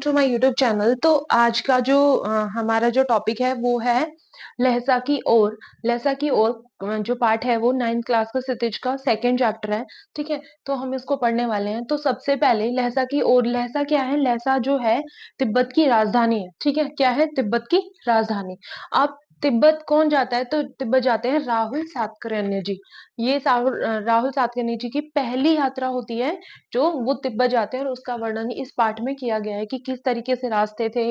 To my YouTube channel. तो आज का जो हमारा जो टॉपिक है वो है लहसा की ओर। लहसा की ओर जो पार्ट है वो 9th क्लास का क्षितिज का सेकंड चैप्टर है। ठीक है, तो हम इसको पढ़ने वाले हैं। तो सबसे पहले लहसा की ओर। लहसा क्या है? लहसा जो है तिब्बत की राजधानी है। ठीक है, क्या है? तिब्बत की राजधानी। अब तिब्बत कौन जाता है? तो तिब्बत जाते हैं राहुल सातकर्णी जी। ये राहुल सातकर्णी जी की पहली यात्रा होती है जो वो तिब्बत जाते हैं, और उसका वर्णन इस पाठ में किया गया है कि किस तरीके से रास्ते थे,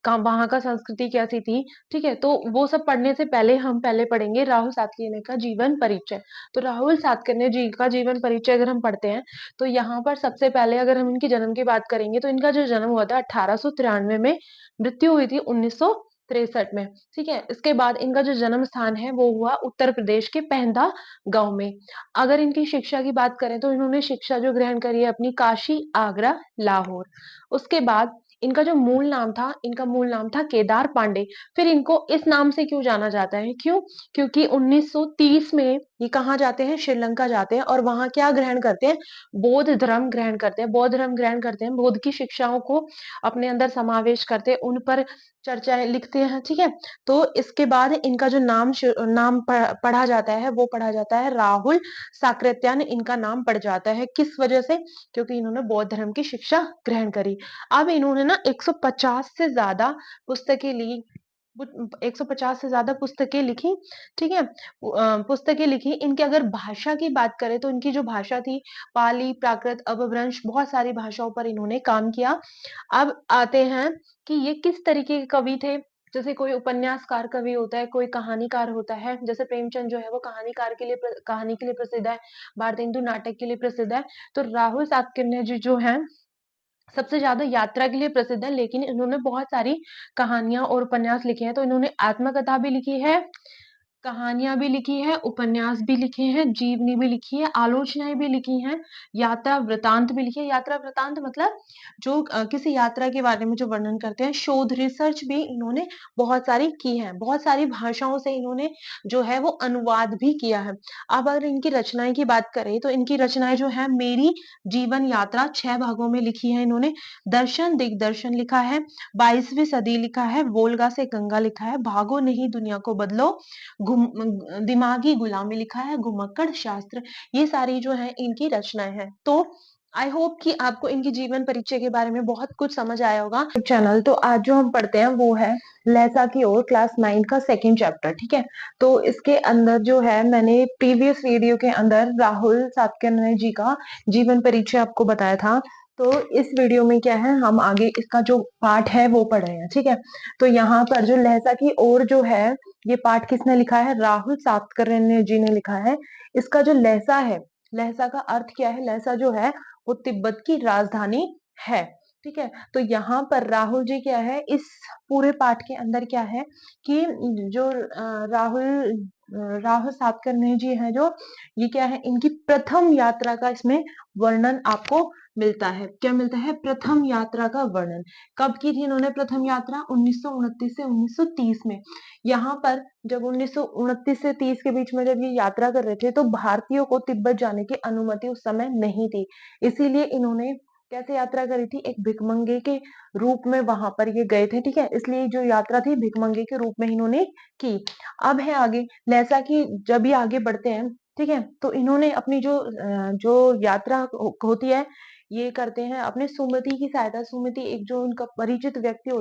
वहां का संस्कृति कैसी थी। ठीक है, तो वो सब पढ़ने से पहले हम पहले पढ़ेंगे राहुल सातकर्णी का जीवन परिचय। तो राहुल सातकर्णी जी का जीवन परिचय अगर हम पढ़ते हैं तो यहाँ पर सबसे पहले अगर हम इनके जन्म की बात करेंगे तो इनका जो जन्म हुआ था 1893 में, मृत्यु हुई थी 1963 में। ठीक है, इसके बाद इनका जो जन्म स्थान है वो हुआ उत्तर प्रदेश के पहंदा गांव में। अगर इनकी शिक्षा की बात करें तो इन्होंने शिक्षा जो ग्रहण करी है अपनी काशी, आगरा, लाहौर। उसके बाद इनका जो मूल नाम था, इनका मूल नाम था केदार पांडे। फिर इनको इस नाम से क्यों जाना जाता है? क्यों? क्योंकि 1930 में ये कहाँ जाते हैं? श्रीलंका जाते हैं, और वहां क्या ग्रहण करते हैं? बौद्ध धर्म ग्रहण करते हैं। बौद्ध धर्म ग्रहण करते हैं, बौद्ध की शिक्षाओं को अपने अंदर समावेश करते हैं, उन पर चर्चाएं लिखते हैं। ठीक है, तो इसके बाद इनका जो नाम पढ़ा जाता है वो पढ़ा जाता है राहुल साकृत्यायन। इनका नाम पड़ जाता है किस वजह से? क्योंकि इन्होंने बौद्ध धर्म की शिक्षा ग्रहण करी। अब इन्होंने ना 150 से ज्यादा पुस्तकें ली, 150 से ज्यादा पुस्तकें लिखी। ठीक है, पुस्तकें लिखी। इनकी अगर भाषा की बात करें तो इनकी जो भाषा थी पाली, प्राकृत, अपभ्रंश, बहुत सारी भाषाओं पर इन्होंने काम किया। अब आते हैं कि ये किस तरीके के कवि थे। जैसे कोई उपन्यासकार कवि होता है, कोई कहानीकार होता है। जैसे प्रेमचंद जो है वो कहानीकार के लिए कहानी के लिए प्रसिद्ध है, भारतेंदु नाटक के लिए प्रसिद्ध है। तो राहुल सातकर्णी जी जो है सबसे ज्यादा यात्रा के लिए प्रसिद्ध है, लेकिन इन्होंने बहुत सारी कहानियां और उपन्यास लिखे हैं। तो इन्होंने आत्मकथा भी लिखी है, कहानियां भी लिखी है, उपन्यास भी लिखे हैं, जीवनी भी लिखी है, आलोचनाएं भी लिखी हैं, यात्रा वृतांत भी लिखी है। यात्रा वृतांत मतलब जो किसी यात्रा के बारे में जो वर्णन करते हैं। शोध रिसर्च भी इन्होंने बहुत सारी की है, बहुत सारी भाषाओं से इन्होंने जो है वो अनुवाद भी किया है। अब अगर इनकी रचनाएं की बात करें तो इनकी रचनाएं जो है मेरी जीवन यात्रा 6 भागों में लिखी है इन्होंने। दर्शन दिग्दर्शन लिखा है, 22वीं सदी लिखा है, वोल्गा से गंगा लिखा है, भागो नहीं दुनिया को बदलो, दिमागी गुलामी लिखा है, घुमक्कड़ शास्त्र। ये सारी जो है इनकी रचनाएं हैं। तो आई होप कि आपको इनकी जीवन परिचय के बारे में बहुत कुछ समझ आया होगा। चैनल तो आज जो हम पढ़ते हैं वो है लहसा की ओर, क्लास 9 का सेकंड चैप्टर। ठीक है, तो इसके अंदर जो है मैंने प्रीवियस वीडियो के अंदर राहुल सातकर्णी जी का जीवन परिचय आपको बताया था। तो इस वीडियो में क्या है, हम आगे इसका जो पाठ है वो पढ़ रहे हैं। ठीक है, तो यहाँ पर जो लहसा की ओर जो है ये पाठ किसने लिखा है? राहुल सातकर्णी जी ने लिखा है। इसका जो लहसा है, लहसा का अर्थ क्या है? लहसा जो है वो तिब्बत की राजधानी है। ठीक है, तो यहाँ पर राहुल जी क्या है, इस पूरे पाठ के अंदर क्या है कि जो राहुल सातकर्णी जी है जो, ये क्या है, इनकी प्रथम यात्रा का इसमें वर्णन आपको मिलता है। क्या मिलता है? प्रथम यात्रा का वर्णन। कब की थी इन्होंने प्रथम यात्रा? 1929 से 1930 में। यहाँ पर जब 1929 से 30 के बीच में जब ये यात्रा कर रहे थे तो भारतीयों को तिब्बत जाने की अनुमति उस समय नहीं थी। इसीलिए इन्होंने कैसे यात्रा करी थी? एक भिखमंगे के रूप में वहां पर ये गए थे। ठीक है, इसलिए जो यात्रा थी भिखमंगे के रूप में इन्होंने की। अब है आगे लहसा की, जब ये आगे बढ़ते हैं, ठीक है, तो इन्होंने अपनी जो यात्रा होती है ये करते हैं अपने सुमति की सहायता। सुमति एक जो उनका परिचित व्यक्ति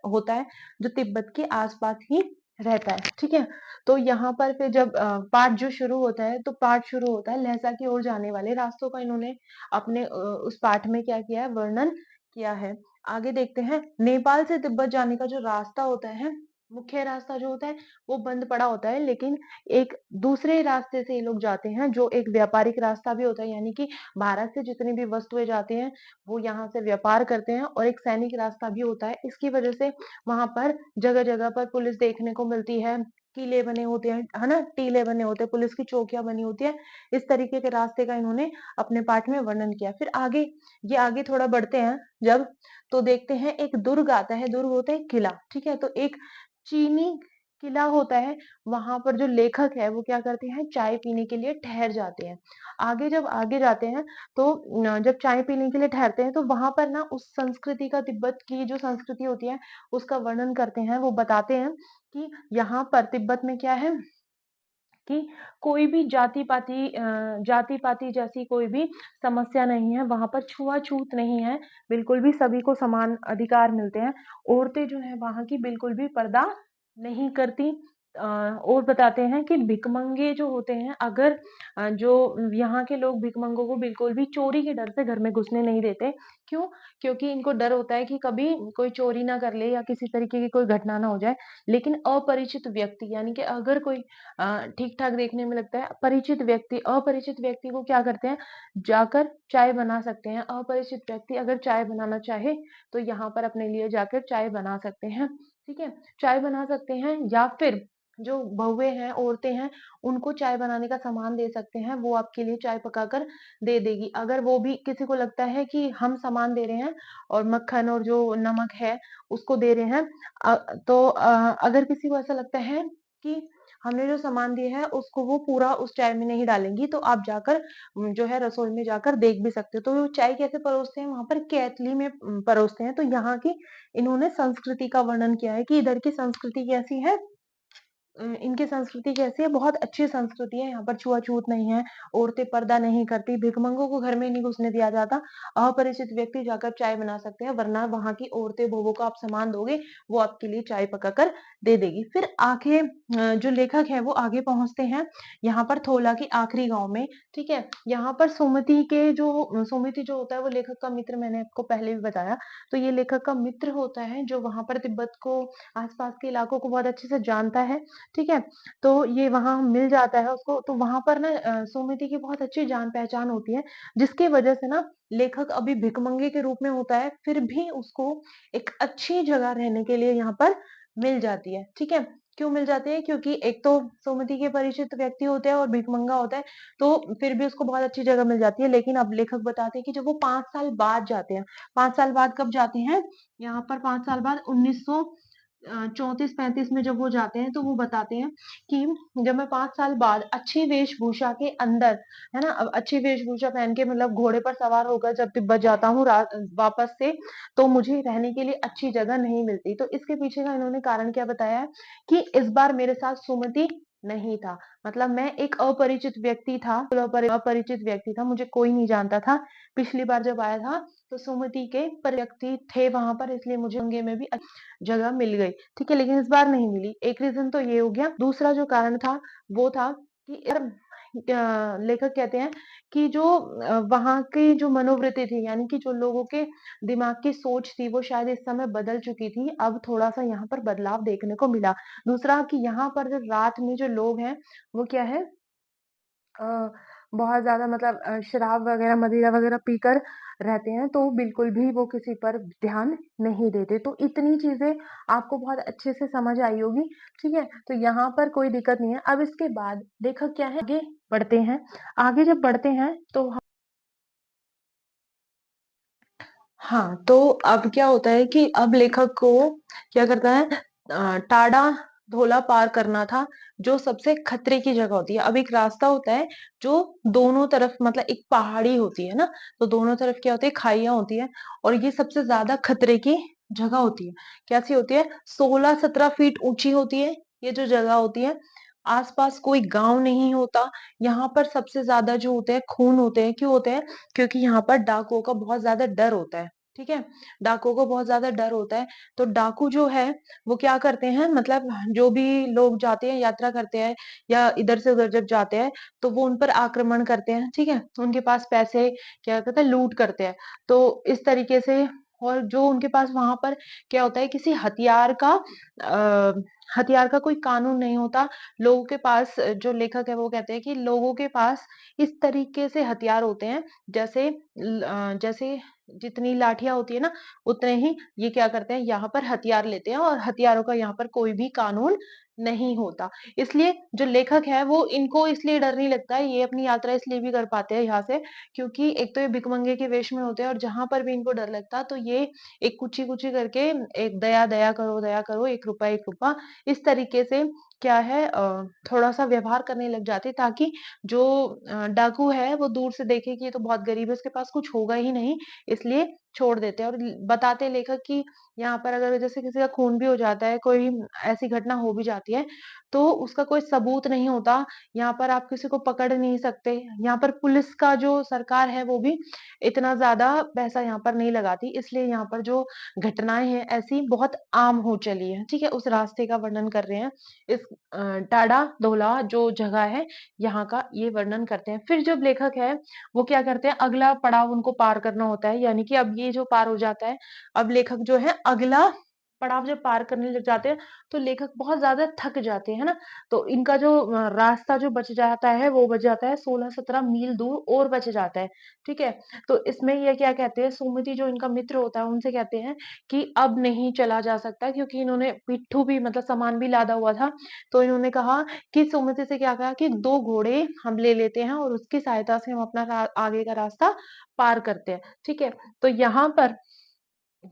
होता है जो तिब्बत के आसपास ही रहता है। ठीक है, तो यहाँ पर फिर जब पाठ जो शुरू होता है, तो पाठ शुरू होता है लहसा की ओर जाने वाले रास्तों का इन्होंने अपने उस पाठ में क्या किया है? वर्णन किया है। आगे देखते हैं, नेपाल से तिब्बत जाने का जो रास्ता होता है, मुख्य रास्ता जो होता है वो बंद पड़ा होता है, लेकिन एक दूसरे रास्ते से ये लोग जाते हैं जो एक व्यापारिक रास्ता भी होता है। यानी कि भारत से जितनी भी वस्तुएं जाती हैं वो यहाँ से व्यापार करते हैं, और एक सैनिक रास्ता भी होता है। इसकी वजह से वहां पर जगह जगह पर पुलिस देखने को मिलती है, किले बने होते हैं, है ना, टीले बने होते हैं, पुलिस की चौकियां बनी होती है। इस तरीके के रास्ते का इन्होंने अपने पाठ में वर्णन किया। फिर आगे ये आगे थोड़ा बढ़ते हैं जब, तो देखते हैं एक दुर्ग आता है। दुर्ग होता है किला। ठीक है, तो एक चीनी किला होता है, वहाँ पर जो लेखक है वो क्या करते हैं, चाय पीने के लिए ठहर जाते हैं। जब आगे जाते हैं तो जब चाय पीने के लिए ठहरते हैं तो वहाँ पर ना उस संस्कृति का, तिब्बत की जो संस्कृति होती है उसका वर्णन करते हैं। वो बताते हैं कि यहाँ पर तिब्बत में क्या है कि कोई भी जाति-पाति जैसी कोई भी समस्या नहीं है, वहाँ पर छुआ-छूत नहीं है, बिल्कुल भी सभी को समान अधिकार मिलते हैं। औरतें जो हैं वहाँ की बिल्कुल भी पर्दा नहीं करती। और बताते हैं कि भिखमंगे जो होते हैं, अगर जो यहाँ के लोग भिखमंगों को बिल्कुल भी चोरी के डर से घर में घुसने नहीं देते। क्यों? क्योंकि इनको डर होता है कि कभी कोई चोरी ना कर ले या किसी तरीके की कोई घटना ना हो जाए। लेकिन अपरिचित व्यक्ति, यानी कि अगर कोई ठीक-ठाक देखने में लगता है। अपरिचित व्यक्ति को क्या करते हैं, जाकर चाय बना सकते हैं। अपरिचित व्यक्ति अगर चाय बनाना चाहे, तो यहाँ पर अपने लिए जाकर चाय बना सकते हैं, ठीक है? चाय बना सकते हैं या फिर जो बहुएँ हैं, औरतें हैं, उनको चाय बनाने का सामान दे सकते हैं, वो आपके लिए चाय पकाकर दे देगी। अगर वो भी किसी को लगता है कि हम सामान दे रहे हैं और मक्खन और जो नमक है, उसको दे रहे हैं अगर किसी को ऐसा लगता है कि हमने जो सामान दिया है उसको वो पूरा उस चाय में नहीं डालेंगी, तो आप जाकर जो है रसोई में जाकर देख भी सकते हो। तो वो चाय कैसे परोसते हैं, वहाँ पर केतली में परोसते हैं। तो यहाँ की इन्होंने संस्कृति का वर्णन किया है कि इधर की संस्कृति कैसी है। इनकी संस्कृति कैसी है, बहुत अच्छी संस्कृति है, यहाँ पर छुआ-छूत नहीं है, औरतें पर्दा नहीं करती, भिखमंगों को घर में नहीं घुसने दिया जाता, अपरिचित व्यक्ति जाकर चाय बना सकते हैं, वरना वहाँ की औरतें, बहुओं को आप सामान दोगे, वो आपके लिए चाय पकाकर दे देगी। फिर आगे जो लेखक है वो आगे पहुँचते हैं, यहाँ पर थोला के आखिरी गाँव में, ठीक है? यहाँ पर सुमति जो होता है वो लेखक का मित्र, मैंने आपको पहले भी बताया, तो ये लेखक का मित्र होता है जो वहाँ पर तिब्बत को, आस-पास के इलाकों को बहुत अच्छे से जानता है, ठीक है? तो ये वहाँ मिल जाता है उसको, तो वहाँ पर ना सुमिति की बहुत अच्छी जान-पहचान होती है, जिसकी वजह से ना लेखक अभी भिखमंगे के रूप में होता है, फिर भी उसको एक अच्छी जगह रहने के लिए यहाँ पर मिल जाती है, ठीक है? क्यों मिल जाती है? क्योंकि एक तो सुमति के परिचित व्यक्ति होते हैं और भिखमंगा होता है, तो फिर भी उसको बहुत अच्छी जगह मिल जाती है। लेकिन अब लेखक बताते हैं कि जब वो 5 साल बाद जाते हैं, 5 साल बाद कब जाते हैं? यहाँ पर 5 साल बाद 1900 34-35 में जब वो जाते हैं, तो वो बताते हैं कि जब मैं 5 साल बाद अच्छी वेशभूषा के अंदर, है ना? अब अच्छी वेशभूषा पहन के, मतलब घोड़े पर सवार होकर जब तिब्बत जाता हूँ वापस से, तो मुझे रहने के लिए अच्छी जगह नहीं मिलती। तो इसके पीछे का इन्होंने कारण क्या बताया है कि इस बार मेरे साथ सुमति नहीं था। मतलब मैं एक अपरिचित व्यक्ति था, मुझे कोई नहीं जानता था। पिछली बार जब आया था, तो सुमति के व्यक्ति थे वहाँ पर, इसलिए मुझे दंगे में भी जगह मिल गई, ठीक है? लेकिन इस बार नहीं मिली। एक रीज़न तो ये हो गया। दूसरा जो कारण था, वो था कि लेखक कहते हैं कि जो वहाँ की जो मनोवृत्ति थी, यानी कि जो लोगों के दिमाग की सोच थी, वो शायद इस समय बदल चुकी थी। अब थोड़ा-सा यहाँ पर बदलाव देखने को मिला। दूसरा कि यहाँ पर जो रात में जो लोग हैं, वो क्या है, अ, बहुत ज़्यादा, मतलब शराब वग़ैरह, मदिरा वग़ैरह पीकर रहते हैं, तो बिल्कुल भी वो किसी पर ध्यान नहीं देते। तो इतनी चीज़ें आपको बहुत अच्छे से समझ आई होगी, ठीक है? तो यहाँ पर कोई दिक्कत नहीं है। अब इसके बाद लेखक क्या है, आगे बढ़ते हैं। आगे जब बढ़ते हैं तो हाँ, तो अब क्या होता है कि अब लेखक को क्या करता है, टाडा धोला पार करना था, जो सबसे खतरे की जगह होती है। अब एक रास्ता होता है जो दोनों तरफ, मतलब एक पहाड़ी होती है ना, तो दोनों तरफ क्या होती है, खाइयाँ होती है, और ये सबसे ज़्यादा खतरे की जगह होती है। कैसी होती है? 16-17 फीट ऊँची होती है, ये जो जगह होती है। आस-पास कोई गाँव नहीं होता। यहाँ पर सबसे ज़्यादा जो होते हैं, खून होते हैं। क्यों होते हैं? क्योंकि यहाँ पर डाकुओं का बहुत ज़्यादा डर होता है, ठीक है? डाकुओं को बहुत ज़्यादा डर होता है, तो डाकू जो है, वो क्या करते हैं, मतलब जो भी लोग जाते हैं, यात्रा करते हैं या इधर से उधर जब जाते हैं, तो वो उन पर आक्रमण करते हैं, ठीक है? उनके पास पैसे क्या कहते हैं, लूट करते हैं। तो इस तरीके से, और जो उनके पास वहाँ पर क्या होता है, किसी हथियार का कोई कानून नहीं होता। लोगों के पास, जो लेखक है वो कहते हैं कि लोगों के पास इस तरीके से हथियार होते हैं, जैसे जितनी लाठियाँ होती है ना, उतने ही ये क्या करते हैं, यहाँ पर हथियार लेते हैं, और हथियारों का यहाँ पर कोई भी कानून नहीं होता। इसलिए जो लेखक है वो इनको इसलिए डर नहीं लगता है, ये अपनी यात्रा इसलिए भी कर पाते हैं यहाँ से क्योंकि एक तो ये भिखमंगे के वेश में होते हैं और जहाँ पर भी इनको डर लगता है तो ये एक कुची-कुची करके एक दया करो, ₹1 ₹1 इस तरीके से क्या है थोड़ा-सा व्यवहार करने लग जाते हैं ताकि जो डाकू है वो दूर से देखे कि ये तो बहुत गरीब है, इसके पास कुछ होगा ही नहीं, इसलिए छोड़ देते हैं और बताते हैं लेखक कि यहाँ पर अगर जैसे किसी का खून भी हो जाता है, कोई ऐसी घटना हो भी जाती है, तो उसका कोई सबूत नहीं होता। यहाँ पर आप किसी को पकड़ नहीं सकते। यहाँ पर पुलिस का जो सरकार है, वो भी इतना ज़्यादा पैसा यहाँ पर नहीं लगाती। इसलिए यहाँ पर जो घटनाएँ हैं, ऐसी बहुत आम हो चली हैं। ठीक है? उस रास्ते का वर्णन कर रहे हैं। इस टाडा-डोला जो जगह है, यहाँ का ये वर्णन करते हैं। फिर जब लेखक है, वो क्या करते हैं, अगला पड़ाव उनको पार करना होता है। यानी कि अब ये जो पार हो जाता है, अब लेखक जो है अगला पड़ाव जब पार करने लग जाते हैं, तो लेखक बहुत ज़्यादा थक जाते हैं, है ना? तो इनका जो रास्ता जो बच जाता है, वो बच जाता है 16-17 मील दूर और बच जाता है, ठीक है? तो इसमें ये क्या कहते हैं, सुमति जो इनका मित्र होता है, उनसे कहते हैं कि अब नहीं चला जा सकता क्योंकि इन्होंने पिट्ठू भी मतलब सामान भी लादा हुआ था। तो इन्होंने कहा कि सुमति से क्या कहा कि 2 घोड़े हम ले लेते हैं और उसकी सहायता से हम अपना आगे का रास्ता पार करते हैं, ठीक है? तो यहाँ पर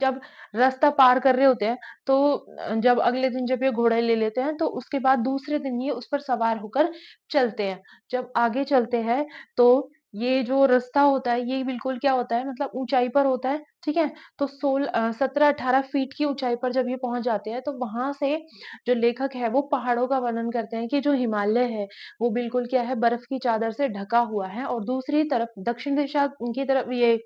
जब रास्ता पार कर रहे होते हैं, तो जब अगले दिन जब ये घोड़ा ले लेते हैं, तो उसके बाद दूसरे दिन ये उस पर सवार होकर चलते हैं। जब आगे चलते हैं, तो ये जो रास्ता होता है, ये बिल्कुल क्या होता है मतलब ऊँचाई पर होता है, ठीक है? तो 17-18 फीट की ऊँचाई पर जब ये पहुँच जाते हैं, तो वहाँ से जो लेखक है, वो पहाड़ों का वर्णन करते हैं कि जो हिमालय है, वो बिल्कुल क्या है, बर्फ की चादर से ढका हुआ है और दूसरी तरफ दक्षिण दिशा की तरफ ये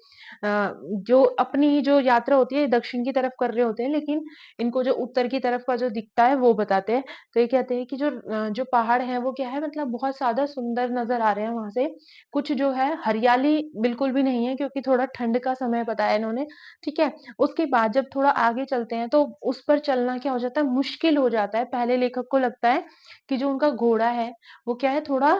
जो अपनी जो यात्रा होती है दक्षिण की तरफ कर रहे होते हैं, लेकिन इनको जो उत्तर की तरफ का जो दिखता है वो बताते हैं। तो ये कहते हैं कि जो पहाड़ हैं वो क्या है मतलब बहुत ज़्यादा सुंदर नज़र आ रहे हैं वहाँ से। कुछ जो है हरियाली बिल्कुल भी नहीं है क्योंकि थोड़ा ठंड का समय बताया इन्होंने, ठीक है? उसके बाद जब थोड़ा आगे चलते हैं तो उस पर चलना क्या हो जाता है मुश्किल हो जाता है। पहले लेखक को लगता है कि जो उनका घोड़ा है वो क्या है थोड़ा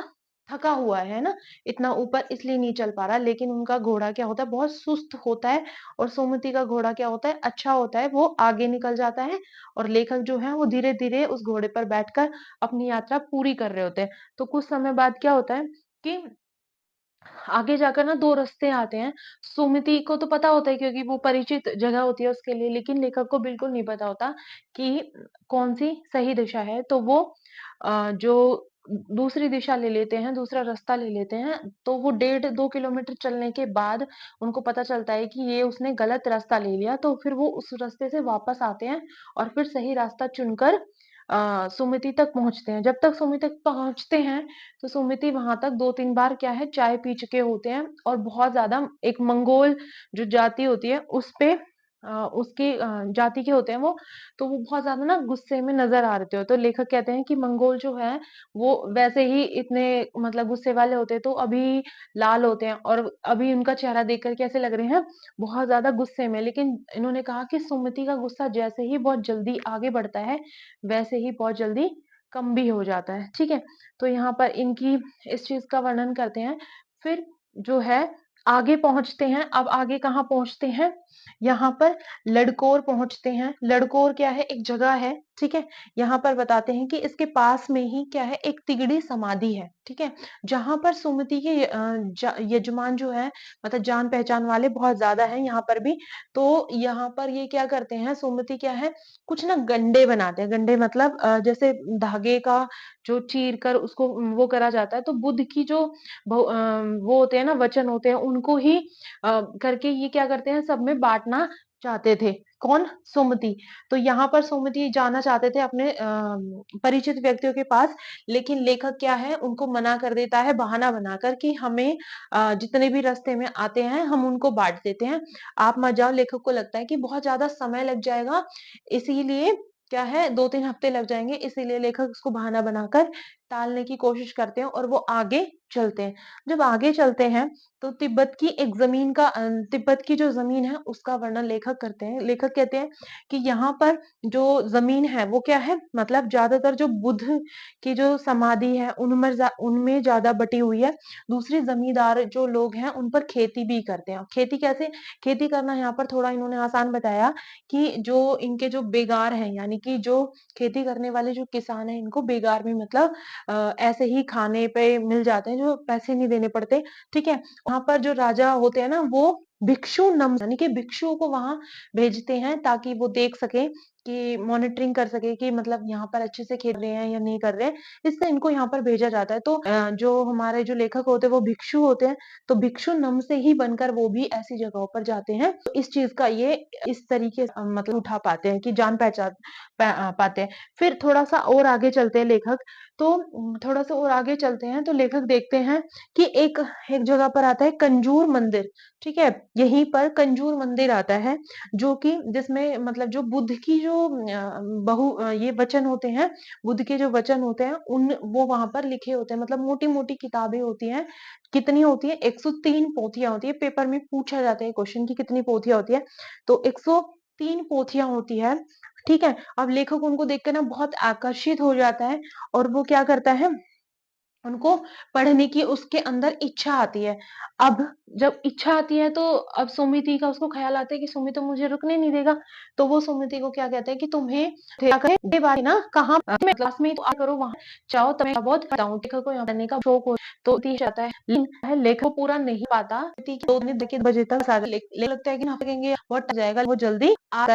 थका हुआ है ना? इतना ऊपर इसलिए नहीं चल पा रहा, लेकिन उनका घोड़ा क्या होता है बहुत सुस्त होता है और सुमति का घोड़ा क्या होता है अच्छा होता है, वो आगे निकल जाता है और लेखक जो है वो धीरे-धीरे उस घोड़े पर बैठकर अपनी यात्रा पूरी कर रहे होते हैं। तो कुछ समय बाद क्या होता है कि आगे जाकर ना 2 रास्ते आते हैं। सुमति को तो पता होता है क्योंकि वो परिचित जगह होती है उसके लिए, लेकिन लेखक को बिल्कुल नहीं पता होता कि कौन-सी सही दिशा है। तो वो जो दूसरी दिशा ले लेते हैं, दूसरा रास्ता ले लेते हैं, तो वो डेढ़ 2 किलोमीटर चलने के बाद उनको पता चलता है कि ये उसने गलत रास्ता ले लिया, तो फिर वो उस रास्ते से वापस आते हैं और फिर सही रास्ता चुनकर सुमति तक पहुँचते हैं। जब तक सुमति तक पहुँचते हैं, तो सुमिति वहाँ तक 2-3 बार क्या है चाय पी चुके होते हैं और बहुत ज़्यादा एक मंगोल जो जाति होती है उस पे उसकी जाति के होते हैं वो, तो वो बहुत ज़्यादा ना गुस्से में नज़र आ रहे थे। तो लेखक कहते हैं कि मंगोल जो है वो वैसे ही इतने मतलब गुस्से वाले होते हैं तो अभी लाल होते हैं और अभी उनका चेहरा देखकर कैसे लग रहे हैं बहुत ज़्यादा गुस्से में। लेकिन इन्होंने कहा कि सुमति का गुस्सा जैसे ही बहुत जल्दी आगे बढ़ता है, वैसे ही बहुत जल्दी कम भी हो जाता है। ठीक है? तो यहाँ पर इनकी इस चीज़ का वर्णन करते हैं। फिर जो है आगे पहुँचते हैं, अब आगे कहाँ पहुँचते हैं? यहाँ पर लडकोर पहुँचते हैं। लडकोर क्या है? एक जगह है, ठीक है? यहाँ पर बताते हैं कि इसके पास में ही क्या है? एक तिगड़ी समाधि है, ठीक है? जहाँ पर सुमति के यजमान जो हैं मतलब जान-पहचान वाले बहुत ज़्यादा हैं यहाँ पर भी। तो यहाँ पर ये क्या करते हैं, सुमति क्या है, कुछ ना गंडे बनाते हैं। गंडे मतलब जैसे धागे का जो चीर कर उसको वो करा जाता है, तो बुद्ध की जो वो होते हैं ना वचन होते हैं, उनको ही करके ये क्या करते हैं सब में बाँटना चाहते थे। कौन? सुमति। तो यहाँ पर सुमति जाना चाहते थे अपने परिचित व्यक्तियों के पास, लेकिन लेखक क्या है उनको मना कर देता है बहाना बनाकर कि हमें जितने भी रास्ते में आते हैं हम उनको बाँट देते हैं। आप मत जाओ। लेखक को लगता है कि बहुत ज़्यादा समय लग जाएगा, इसीलिए क्या है 2-3 हफ्ते लग जाएँगे, इसीलिए लेखक उसको बहाना बनाकर टालने की कोशिश करते हैं और वो आगे चलते हैं। जब आगे चलते हैं तो तिब्बत की जो ज़मीन है उसका वर्णन लेखक करते हैं। लेखक कहते हैं कि यहाँ पर जो ज़मीन है वो क्या है? मतलब ज़्यादातर जो बुद्ध की जो समाधि है उनमें ज़्यादा बटी हुई है। दूसरे ज़मींदार जो लोग हैं उन पर खेती भी करते हैं। खेती कैसे? खेती करना यहाँ पर थोड़ा इन्होंने आसान बताया कि जो इनके जो बेगार हैं यानी कि जो खेती करने वाले जो किसान हैं इनको बेगार में मतलब ऐसे ही खाने पे मिल जाते हैं जो पैसे नहीं देने पड़ते, ठीक है? वहाँ पर जो राजा होते हैं ना वो भिक्षु नम यानी कि भिक्षुओं को वहाँ भेजते हैं ताकि वो देख सकें कि मॉनिटरिंग कर सके कि मतलब यहाँ पर अच्छे से खेल रहे हैं या नहीं कर रहे हैं, इसलिए इनको यहाँ पर भेजा जाता है। तो जो हमारे जो लेखक होते हैं वो भिक्षु होते हैं, तो भिक्षु नम से ही बनकर वो भी ऐसी जगहों पर जाते हैं। तो इस चीज़ का ये इस तरीके से मतलब उठा पाते हैं कि पाते हैं। फिर थोड़ा-सा और आगे चलते हैं लेखक, तो थोड़ा-सा और आगे चलते हैं तो लेखक देखते हैं कि एक एक जगह पर आता है कंजूर मंदिर, ठीक है? यहीं पर कंजूर मंदिर आता है, जो कि जिसमें मतलब जो बुद्ध की जो ये वचन होते हैं, बुद्ध के जो वचन होते हैं वो वहाँ पर लिखे होते हैं मतलब मोटी-मोटी किताबें होती हैं। कितनी होती है? 103 पोथियाँ होती है। पेपर में पूछा जाता है क्वेश्चन कि कितनी पोथियाँ होती है? तो 103 पोथियाँ होती है, ठीक है? अब लेखक उनको देख के ना बहुत आकर्षित हो जाता है और वो क्या करता है उनको पढ़ने की उसके अंदर इच्छा आती है। अब जब इच्छा आती है तो अब सुमिति का उसको ख़्याल आता है कि सुमित तो मुझे रुकने नहीं देगा। तो वो सुमिति को क्या कहता है कि तुम्हें क्या करे ये बात ना कहाँ मैं क्लास में ही तो आ करो वहाँ जाओ तो मैं बहुत बताऊँ लेखक को यहाँ पढ़ने का शौक हो तो तीर जाता है। लेकिन लेखक को पूरा नहीं पाता 2 बजे तक सारा ले लगता है कि यहाँ पे कहेंगे बहुत जाएगा वो जल्दी आ